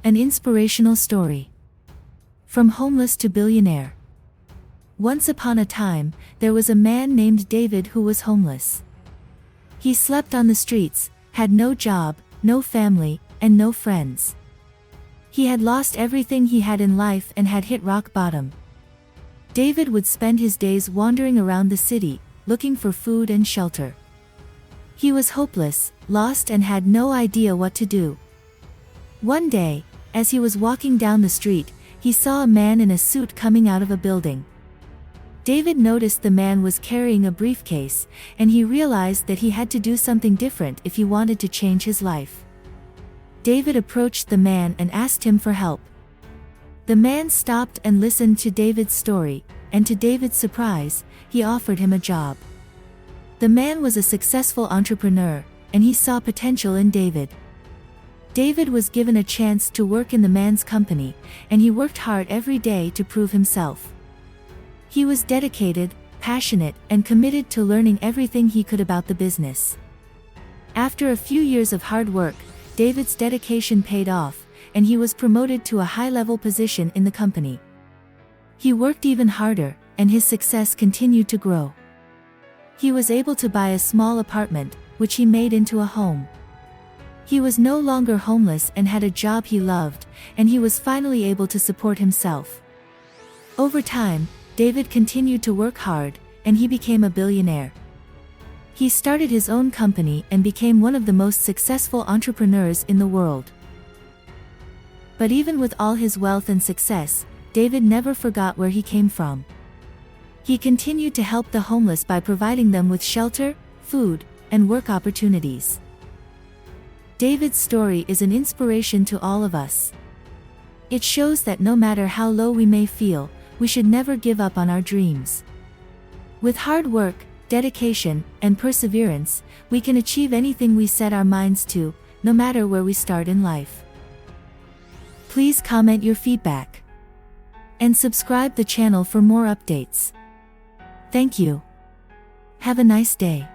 An inspirational story. From homeless to billionaire. Once upon a time, there was a man named David who was homeless. He slept on the streets, had no job, no family, and no friends. He had lost everything he had in life and had hit rock bottom. David would spend his days wandering around the city, looking for food and shelter. He was hopeless, lost, and had no idea what to do. One day, as he was walking down the street, he saw a man in a suit coming out of a building. David noticed the man was carrying a briefcase, and he realized that he had to do something different if he wanted to change his life. David approached the man and asked him for help. The man stopped and listened to David's story, and to David's surprise, he offered him a job. The man was a successful entrepreneur, and he saw potential in David. David was given a chance to work in the man's company, and he worked hard every day to prove himself. He was dedicated, passionate, and committed to learning everything he could about the business. After a few years of hard work, David's dedication paid off, and he was promoted to a high-level position in the company. He worked even harder, and his success continued to grow. He was able to buy a small apartment, which he made into a home. He was no longer homeless and had a job he loved, and he was finally able to support himself. Over time, David continued to work hard, and he became a billionaire. He started his own company and became one of the most successful entrepreneurs in the world. But even with all his wealth and success, David never forgot where he came from. He continued to help the homeless by providing them with shelter, food, and work opportunities. David's story is an inspiration to all of us. It shows that no matter how low we may feel, we should never give up on our dreams. With hard work, dedication, and perseverance, we can achieve anything we set our minds to, no matter where we start in life. Please comment your feedback. And subscribe the channel for more updates. Thank you. Have a nice day.